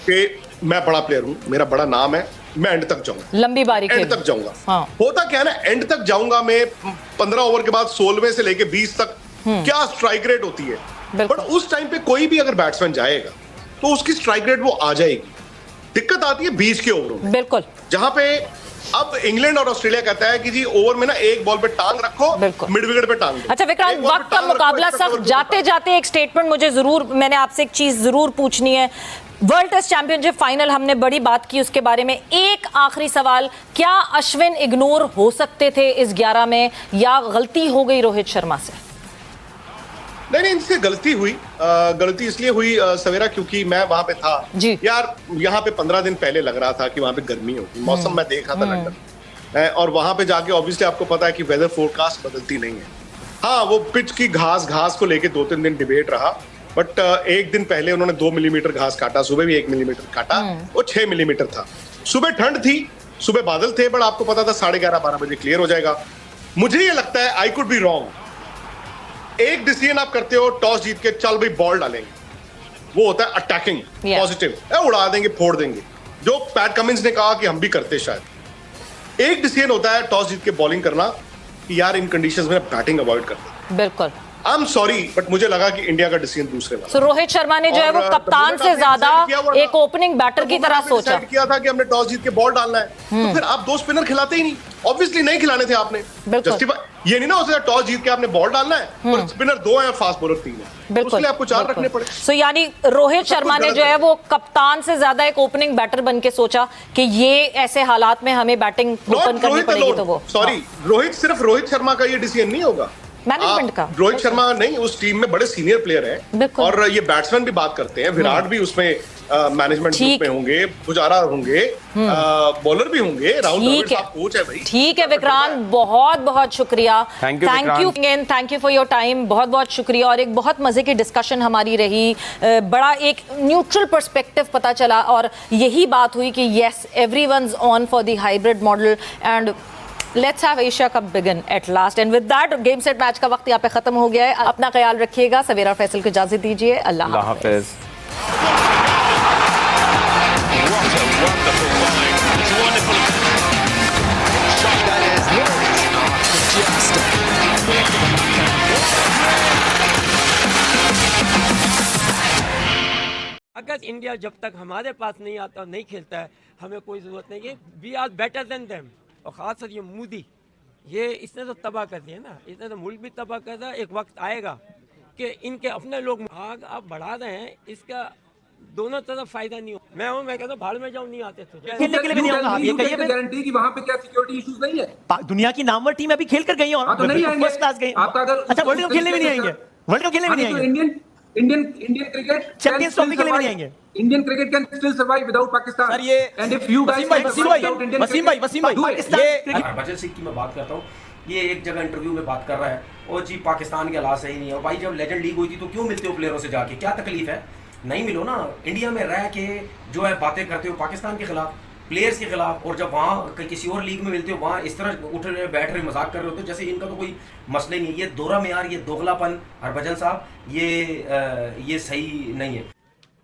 S2: कि मैं बड़ा प्लेयर हूं, मेरा बड़ा नाम है, मैं एंड तक जाऊंगा,
S1: लंबी बारी
S2: एंड तक जाऊंगा।
S1: हाँ।
S2: होता क्या है ना, एंड तक जाऊंगा मैं 15 ओवर के बाद 16वें से लेके 20 तक क्या स्ट्राइक रेट होती है, बट उस टाइम पे कोई भी अगर बैट्समैन जाएगा तो उसकी स्ट्राइक रेट वो आ जाएगी। दिक्कत आती है 20 के ओवरों में,
S1: बिल्कुल,
S2: जहां पे अब इंग्लैंड और ऑस्ट्रेलिया कहता है कि जी ओवर में ना एक बॉल पे टांग रखो, मिड विकेट पे टांग दो।
S1: अच्छा विक्रांत, वक्त का मुकाबला सख्त, जाते जाते एक स्टेटमेंट मुझे जरूर, मैंने आपसे एक चीज जरूर पूछनी है। वर्ल्ड टेस्ट चैंपियनशिप फाइनल हमने बड़ी बात की उसके बारे में, एक आखिरी सवाल, क्या अश्विन इग्नोर हो सकते थे इस 11 में, या गलती हो गई रोहित शर्मा से?
S2: नहीं, इनसे गलती हुई। गलती इसलिए हुई सवेरा क्योंकि मैं वहां पे था
S1: जी।
S2: यार, यहाँ पे 15 दिन पहले लग रहा था कि वहां पे गर्मी होगी, मौसम मैं देख रहा था लंदन, और वहां पे जाके ऑब्वियसली आपको पता है कि वेदर फोरकास्ट बदलती नहीं है। हाँ, वो पिच की घास को लेके 2-3 दिन डिबेट रहा, बट एक दिन पहले उन्होंने 2 मिलीमीटर घास काटा, सुबह भी 1 मिलीमीटर काटा, वो 6 मिलीमीटर था। सुबह ठंड थी, सुबह बादल थे, बट आपको पता था 11:30-12 बजे क्लियर हो जाएगा। मुझे ये लगता है, आई कुड बी रॉन्ग, एक डिसीजन आप करते हो टॉस जीत के, चल भाई बॉल डालेंगे, वो होता है अटैकिंग, पॉजिटिव, उड़ा देंगे, फोड़ देंगे, जो पैट कमिंस ने कहा कि हम भी करते शायद। एक डिसीजन होता है टॉस जीत के बॉलिंग करना, कि यार इन कंडीशंस में बैटिंग अवॉइड करते।
S1: बिल्कुल,
S2: आई एम सॉरी, बट मुझे लगा कि इंडिया का डिसीजन दूसरे वाला।
S1: रोहित शर्मा ने जो है वो कप्तान से ज्यादा एक ओपनिंग बैटर की तरह सोचा,
S2: किया था कि हमने टॉस जीत के बॉल डालना है, तो फिर आप 2 स्पिनर खिलाते ही नहीं, ऑब्वियसली नहीं खिलाने थे आपने। ये नहीं ना हो सकता टॉस जीत के आपने बॉल डालना है और स्पिनर 2 हैं, फास्ट बॉलर 3 है, उसके लिए आपको 4 रखने पड़े।
S1: सो यानी रोहित शर्मा ने जो है वो कप्तान से ज्यादा एक ओपनिंग बैटर बन के सोचा कि ये ऐसे हालात में हमें बैटिंग ओपन करनी पड़ेगी, तो वो
S2: सॉरी, सिर्फ रोहित शर्मा का ये डिसीजन नहीं होगा,
S1: मैनेजमेंट का।
S2: रोहित शर्मा नहीं, उस टीम में बड़े सीनियर प्लेयर हैं, और ये बैट्समैन भी बात करते हैं, विराट भी उसमें मैनेजमेंट ग्रुप में होंगे, पुजारा होंगे, बॉलर भी होंगे, राहुल द्रविड़ साहब कोच है भाई। ठीक है
S1: विक्रांत, बहुत बहुत शुक्रिया,
S3: thank
S1: you for your time, बहुत बहुत शुक्रिया। और एक बहुत मजे की डिस्कशन हमारी रही, बड़ा एक न्यूट्रल पर्सपेक्टिव पता चला, और यही बात हुई कि yes, everyone's on for the hybrid model, and let's have Asia cup begin at last. And with that game set match का वक्त यहाँ पे खत्म हो गया है। अपना ख्याल रखिएगा, सवेरा फैसल को इजाजत दीजिए, अल्लाह हाफिज।
S4: अगर इंडिया जब तक हमारे पास नहीं आता, नहीं खेलता है, हमें कोई ज़रूरत नहीं है, we are better than them. और ख़ासकर ये मोदी, ये इसने तो तबाह कर दिया ना, इसने तो मुल्क भी तबाह कर दिया। एक वक्त आएगा कि इनके अपने लोग आग आप बढ़ा रहे हैं, इसका दोनों तरफ फायदा नहीं हो। मैं कहता हूँ भाड़ में जाऊँ, नहीं आते थे
S5: खेलने के लिए भी नहीं आऊंगा। ये कहिए गारंटी कि वहाँ पे क्या सिक्योरिटी इश्यूज नहीं है। दुनिया की नामवर टीम अभी खेल कर गई और
S2: तो नहीं आएंगे,
S5: फर्स्ट क्लास गई।
S2: आपका अगर
S5: अच्छा वर्ल्ड कप खेलने भी नहीं आएंगे, वर्ल्ड कप खेलने भी नहीं आएंगे,
S2: इंडियन क्रिकेट
S5: चैंपियंस ट्रॉफी के लिए भी नहीं आएंगे।
S2: Indian cricket can still survive without Pakistan.
S5: Sir ये
S2: and if you guys
S5: Waseem भाई
S6: पाकिस्तान, हरभजन सिंह की मैं बात करता हूँ, ये एक जगह इंटरव्यू में बात कर रहा है, और जी पाकिस्तान के हालात सही नहीं है। और भाई जब लेजेंड लीग हुई थी तो क्यों मिलते हो प्लेयरों से जाके, क्या तकलीफ है? नहीं मिलो ना। इंडिया में रह के जो है बातें करते हो पाकिस्तान के खिलाफ, प्लेयर्स के खिलाफ, और जब वहाँ किसी और लीग में मिलते हो वहाँ इस तरह उठ रहे बैठ रहे मजाक कर रहे होते, जैसे इनका तो कोई मसला ही नहीं। ये दोहरा मेयार, ये दोगलापन हरभजन साहब, ये सही नहीं है।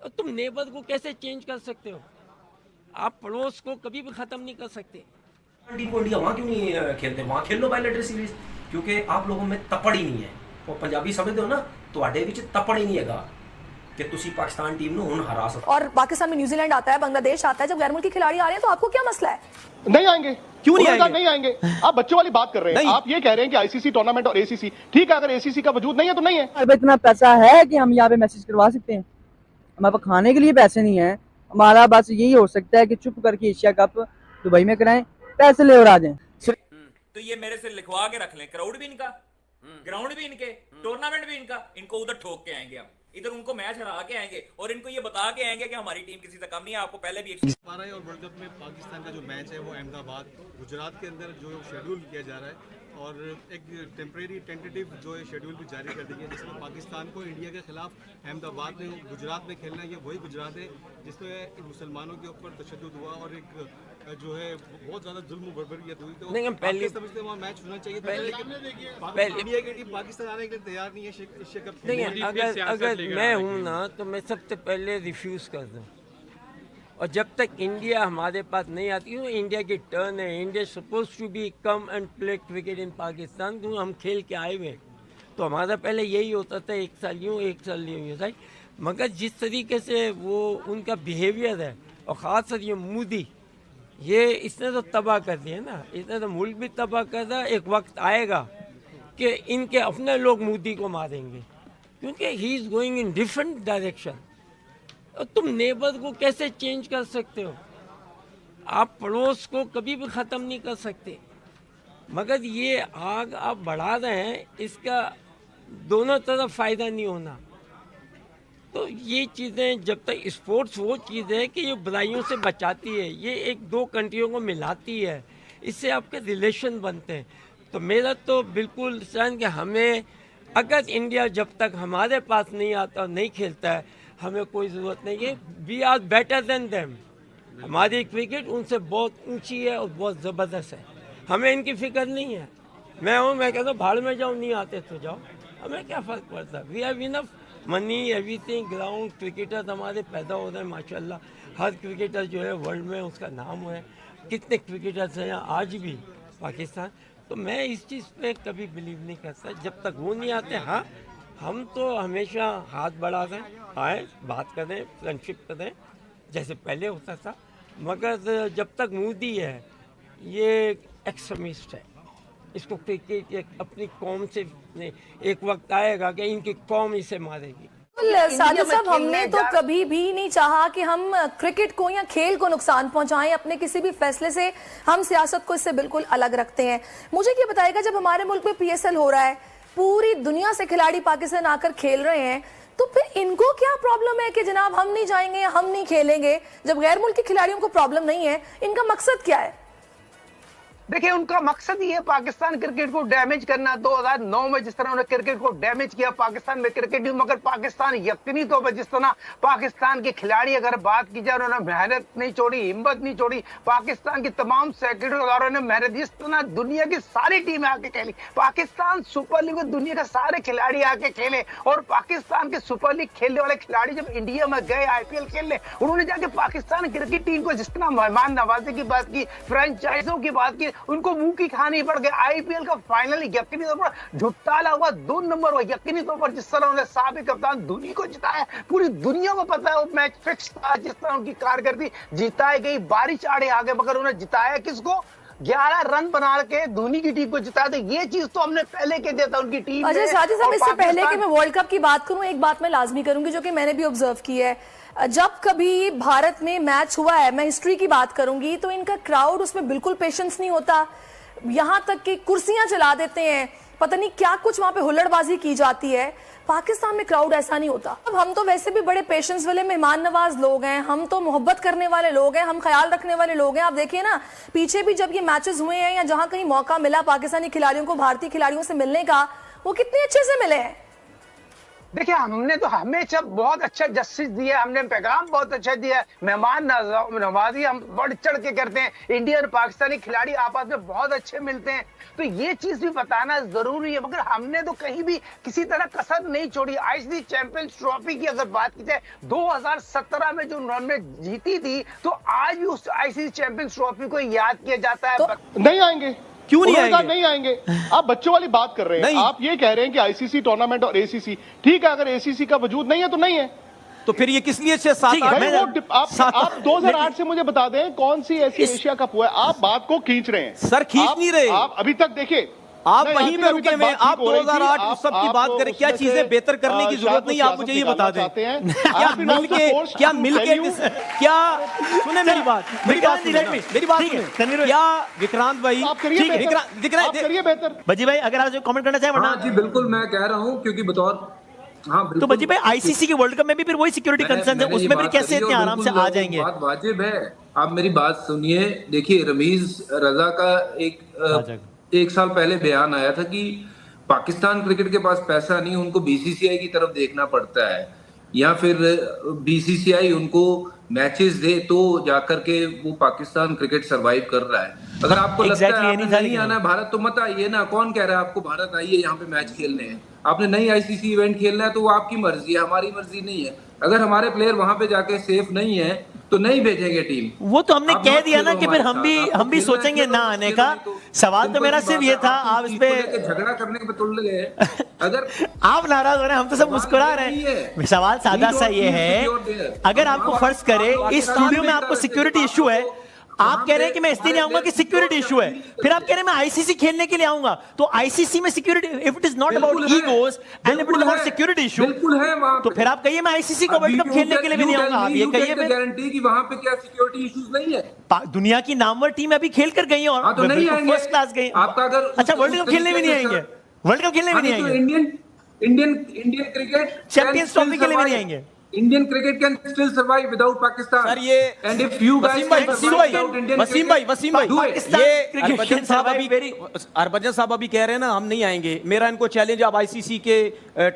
S4: और तुम नेबर को कैसे चेंज कर सकते हो? आप पड़ोस को कभी भी ख़त्म नहीं कर सकते।
S6: टीम को इंडिया वहाँ क्यों नहीं खेलते? वहाँ खेल लो बायलैटरल सीरीज, क्योंकि आप लोगों में तपड़ ही नहीं है। वो पंजाबी समझते हो ना, ਤੁਹਾਡੇ ਵਿੱਚ तपड़ ही नहीं हैगा कि तुसी पाकिस्तान टीम ਨੂੰ ਹੁਣ हरा सकते।
S7: और पाकिस्तान में न्यूजीलैंड आता है, बांग्लादेश आता है, जब गैर मुल्की खिलाड़ी आ रहे हैं तो आपको क्या मसला है?
S2: नहीं आएंगे,
S5: क्यों नहीं आएंगे?
S2: नहीं आएंगे। आप बच्चों वाली बात कर रहे हैं। आप ये कह रहे हैं कि आईसीसी टूर्नामेंट और एसीसी, ठीक है, अगर एसीसी का वजूद नहीं है तो नहीं है।
S8: अब इतना पैसा है कि हम यहाँ पे मैसेज करवा सकते हैं? हमारे पास खाने के लिए पैसे नहीं है। हमारा बस यही हो सकता है कि चुप करके एशिया कप दुबई में कराएं, पैसे ले और आ जाएं।
S9: तो ये मेरे से लिखवा के रख लें, क्राउड भी इनका, ग्राउंड भी इनके, टूर्नामेंट भी इनका, इनको उधर ठोक के आएंगे हम, इधर उनको मैच हरा के आएंगे और इनको ये बता के आएंगे कि हमारी टीम किसी से कम नहीं है। आपको पहले भी
S10: और वर्ल्ड कप में पाकिस्तान का जो मैच है वो अहमदाबाद गुजरात के अंदर जो शेड्यूल किया जा रहा है, और एक टेम्परेरी टेंटेटिव जो है शेड्यूल भी जारी कर दी है, जिसमें पाकिस्तान को इंडिया के खिलाफ अहमदाबाद में गुजरात में खेलना है। ये वही गुजरात है जिसमें मुसलमानों के ऊपर तशद्दुद हुआ और एक जो है बहुत ज़्यादा जुल्म बर्बरियत हुई। तो
S4: नहीं, पहले
S10: समझते वहाँ मैच होना चाहिए।
S4: पहले
S10: इंडिया की टीम पाकिस्तान आने के लिए तैयार नहीं है एशिया कप।
S4: नहीं, अगर मैं हूँ ना तो मैं सबसे पहले रिफ्यूज़ कर दूँ, और जब तक इंडिया हमारे पास नहीं आती, क्योंकि इंडिया की टर्न है, India suppose to be come and play cricket in Pakistan, क्योंकि हम खेल के आए हुए, तो हमारा पहले यही होता था, एक साल यूँ एक साल यूँ, राइट। मगर जिस तरीके से वो उनका बिहेवियर है, और ख़ास कर ये मोदी, ये इसने तो तबाह कर दिया ना, इसने तो मुल्क भी तबाह कर दिया। एक वक्त आएगा कि इनके अपने लोग मोदी को मारेंगे, क्योंकि he is going in different direction. और तुम नेबर को कैसे चेंज कर सकते हो? आप पड़ोस को कभी भी ख़त्म नहीं कर सकते। मगर ये आग आप बढ़ा रहे हैं, इसका दोनों तरफ फ़ायदा नहीं होना। तो ये चीज़ें, जब तक स्पोर्ट्स वो चीज़ है कि ये बुराइयों से बचाती है, ये एक दो कंट्रियों को मिलाती है, इससे आपके रिलेशन बनते हैं। तो मेरा तो बिल्कुल सहन कि हमें, अगर इंडिया जब तक हमारे पास नहीं आता और नहीं खेलता है, हमें कोई ज़रूरत नहीं है। We are better than them. हमारी क्रिकेट उनसे बहुत ऊंची है और बहुत ज़बरदस्त है, हमें इनकी फ़िक्र नहीं है। मैं हूँ, मैं कहता हूँ भाड़ में जाओ, नहीं आते तो जाओ, हमें क्या फ़र्क पड़ता है। We have enough money, everything, ground, cricketer हमारे पैदा हो रहे हैं माशाल्लाह। हर क्रिकेटर जो है वर्ल्ड में उसका नाम है, कितने क्रिकेटर्स हैं आज भी पाकिस्तान। तो मैं इस चीज़ पे कभी बिलीव नहीं करता जब तक वो नहीं आते। हाँ, हम तो हमेशा हाथ बढ़ा दें, आए, बात करें, फ्रेंडशिप करें जैसे पहले होता था। मगर जब तक मोदी है, ये एक्सट्रीमिस्ट है, इसको क्रिकेट अपनी कौम से, एक वक्त आएगा कि इनकी कौम इसे मारेगी।
S7: साजिद साहब, हमने तो कभी भी नहीं चाहा कि हम क्रिकेट को या खेल को नुकसान पहुंचाएं। अपने किसी भी फैसले से हम सियासत को इससे बिल्कुल अलग रखते हैं। मुझे क्या बताएगा, जब हमारे मुल्क में पीएसएल हो रहा है, पूरी दुनिया से खिलाड़ी पाकिस्तान आकर खेल रहे हैं, तो फिर इनको क्या प्रॉब्लम है कि जनाब हम नहीं जाएंगे या हम नहीं खेलेंगे? जब गैर मुल्की खिलाड़ियों को प्रॉब्लम नहीं है, इनका मकसद क्या है?
S11: देखिए, उनका मकसद ही है पाकिस्तान क्रिकेट को डैमेज करना। 2009 में जिस तरह उन्होंने क्रिकेट को डैमेज किया, पाकिस्तान में क्रिकेट नहीं, मगर पाकिस्तान यकीनी तौर पर, जिस तरह पाकिस्तान के खिलाड़ी अगर बात की जाए, उन्होंने मेहनत नहीं छोड़ी, हिम्मत नहीं छोड़ी। पाकिस्तान की तमाम सेक्रेटरी ने मेहनत, जिस तरह दुनिया की सारी टीमें आके खेली, पाकिस्तान सुपर लीग में दुनिया के सारे खिलाड़ी आके खेले। और पाकिस्तान के सुपर लीग खेलने वाले खिलाड़ी जब इंडिया में गए आईपीएल खेलने, उन्होंने जाके पाकिस्तान क्रिकेट टीम को जिस तरह मेहमान नवाजी की बात की, फ्रेंचाइजों की बात की, उनको मुंह की खानी पड़ गई। आईपीएल का फाइनल यकीनी तौर पर झुट्टाला हुआ, 2 नंबर हुआ यकीनी तौर पर। जिस तरह उन्होंने साबिक कप्तान धोनी को जिताया, पूरी दुनिया को पता है वो मैच फिक्स था। जिस तरह उनकी कारकर्दगी जिताई गई, बारिश आड़े आ गए, मगर उन्होंने जिताया किसको? 11 रन बना के धोनी की टीम को जिताया। तो ये चीज तो हमने पहले के दिया था उनकी टीम।
S7: अच्छा साजिद साहब, इससे पहले कि मैं वर्ल्ड कप की बात करूं, एक बात मैं लाजमी करूंगी जो कि मैंने भी ऑब्जर्व की है। जब कभी भारत में मैच हुआ है, मैं हिस्ट्री की बात करूंगी, तो इनका क्राउड, उसमें बिल्कुल पेशेंस नहीं होता। यहाँ तक कि कुर्सियां चला देते हैं, पता नहीं क्या कुछ वहां पे हुल्लड़बाजी की जाती है। पाकिस्तान में क्राउड ऐसा नहीं होता। अब हम तो वैसे भी बड़े पेशेंस वाले, मेहमान नवाज लोग हैं, हम तो मोहब्बत करने वाले लोग हैं, हम ख्याल रखने वाले लोग हैं। आप देखिए ना, पीछे भी जब ये मैचेस हुए हैं या जहां कहीं मौका मिला पाकिस्तानी खिलाड़ियों को भारतीय खिलाड़ियों से मिलने का, वो कितने अच्छे से मिले हैं।
S11: देखिए हमने तो हमेशा बहुत अच्छा जस्टिस दिया, हमने पैगाम बहुत अच्छा दिया, मेहमान नवाजी हम बढ़ चढ़ के करते हैं, इंडिया और पाकिस्तानी खिलाड़ी आपस में बहुत अच्छे मिलते हैं, तो ये चीज भी बताना जरूरी है। मगर हमने तो कहीं भी किसी तरह कसर नहीं छोड़ी। आईसीसी चैंपियंस ट्रॉफी की अगर बात की जाए 2017 में जो उन्होंने जीती थी, तो आज भी उस आईसीसी चैंपियंस ट्रॉफी को याद किया जाता है।
S2: नहीं आएंगे,
S5: क्यों नहीं आएंगे?
S2: नहीं आएंगे। आप बच्चों वाली बात कर रहे हैं। आप ये कह रहे हैं कि आईसीसी टूर्नामेंट और एसीसी, ठीक है, अगर एसीसी का वजूद नहीं है तो नहीं है,
S5: तो फिर ये किस लिए 6-7
S2: आप 2008 से मुझे बता दें कौन सी ऐसी एशिया कप हुआ है। आप बात को खींच रहे हैं
S5: सर, खींच नहीं रहे
S2: आप अभी तक। देखिए
S5: आप वहीं पे रुके हुए, आप 2008 उस सब की बात करें, क्या चीजें बेहतर करने की जरूरत नहीं, आप मुझे ये बता दें। क्या मिलके क्या सुने मेरी बात क्या विक्रांत भाई,
S2: करिए बेहतर।
S5: बजी भाई अगर आप कमेंट करना चाहें, वरना
S12: जी बिल्कुल मैं कह रहा हूँ क्योंकि बतौर
S5: तो बजी भाई आईसीसी के वर्ल्ड कप में भी फिर वही सिक्योरिटी कंसर्न है, उसमें भी कैसे इतने आराम से आ जाएंगे?
S12: बात वाजिब है। आप मेरी बात सुनिए। देखिए रमीज रजा का एक साल पहले बयान आया था कि पाकिस्तान क्रिकेट के पास पैसा नहीं, उनको बीसीसीआई की तरफ देखना पड़ता है, या फिर बीसीसीआई उनको मैचेस दे तो जाकर के वो पाकिस्तान क्रिकेट सरवाइव कर रहा है। अगर आपको लगता है आपने नहीं आना है भारत तो मत आइए ना। कौन कह रहा है आपको भारत आइए यहाँ पे मैच खेलने हैं? आपने नई आईसीसी इवेंट खेलना है तो वो आपकी मर्जी है, हमारी मर्जी नहीं है। अगर हमारे प्लेयर वहां पे जाके सेफ नहीं है तो नहीं भेजेंगे टीम।
S5: वो तो हमने कह दिया ना कि फिर हम भी सोचेंगे ना आने का। सवाल तो मेरा सिर्फ ये था, आप इस पे
S12: झगड़ा करने पे तुल गए। अगर
S5: आप नाराज हो रहे हैं, हम तो सब मुस्कुरा रहे हैं। सवाल सादा सा ये है, अगर आपको फर्ज करे इस स्टूडियो में आपको सिक्योरिटी इशू है, आप कह रहे हैं कि मैं इसलिए नहीं आऊंगा कि सिक्योरिटी इशू है, फिर आप कह रहे हैं मैं आईसीसी खेलने के लिए आऊंगा, तो आईसीसी में security, if it is not about egos and if it is about security issue,
S12: बिल्कुल है वहां,
S5: तो फिर आप कहिए मैं आईसीसी को वर्ल्ड कप खेलने के लिए भी नहीं आऊंगा। आप ये कहिए
S12: गारंटी कि वहां पे क्या सिक्योरिटी इश्यूज नहीं है।
S5: दुनिया की नामवर टीम अभी खेल कर गई और
S12: तो नहीं आएंगे,
S5: फर्स्ट क्लास गई।
S12: आपका अगर
S5: अच्छा वर्ल्ड कप खेलने भी नहीं आएंगे, वर्ल्ड कप खेलने भी नहीं आएंगे,
S12: इंडियन क्रिकेट
S5: चैंपियंस ट्रॉफी के लिए भी नहीं आएंगे।
S12: Indian cricket can still survive without Pakistan.
S5: Sir ये
S12: and if you guys
S5: Wasim भाई ये हरभजन साहब अभी कह रहे हैं ना हम नहीं आएंगे। मेरा इनको चैलेंज, आप आईसीसी के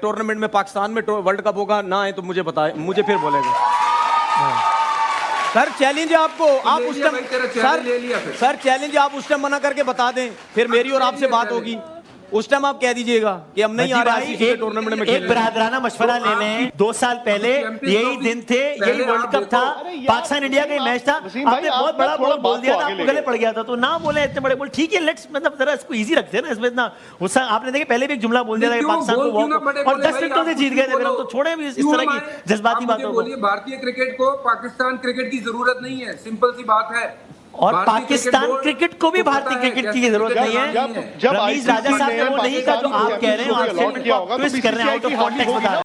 S5: टूर्नामेंट में पाकिस्तान में वर्ल्ड कप होगा ना आए तो मुझे बताएं, मुझे फिर बोलेगा। सर चैलेंज है आपको, आप उस टाइम सर चैलेंज आप उस टाइम मना करके बता दें, फिर मेरी और आपसे बात होगी। उस टाइम आप कह दीजिएगा कि हम नहीं आ रहे हैं टूर्नामेंट में। एक बरादराना मशवरा ले लें, 2 साल पहले यही दिन थे, यही वर्ल्ड कप था, पाकिस्तान इंडिया का मैच था, आपने बहुत बड़ा बोल दिया था, आपको गले पड़ गया था, तो ना बोले इतने बड़े बोल। ठीक है लेट्स, मतलब जरा इसको इजी रखते हैं ना, इसमें इतना गुस्सा। आपने देखिए पहले भी एक जुमला बोल दिया था कि पाकिस्तान को और 10 मिनटों से जीत गए थे, फिर हम तो छोड़े भी इस तरह की जज्बाती बातों को।
S12: भारतीय क्रिकेट को पाकिस्तान क्रिकेट की जरूरत नहीं है, सिंपल सी बात है।
S5: और पाकिस्तान क्रिकेट को भी भारतीय क्रिकेट की जरूरत नहीं है। रमीज राजा साहब ने वो नहीं कहा जो आप कह रहे हैं, आप स्टेटमेंट को ट्विस्ट कर रहे हैं, आउट ऑफ कॉन्टेक्स्ट बता रहे हैं।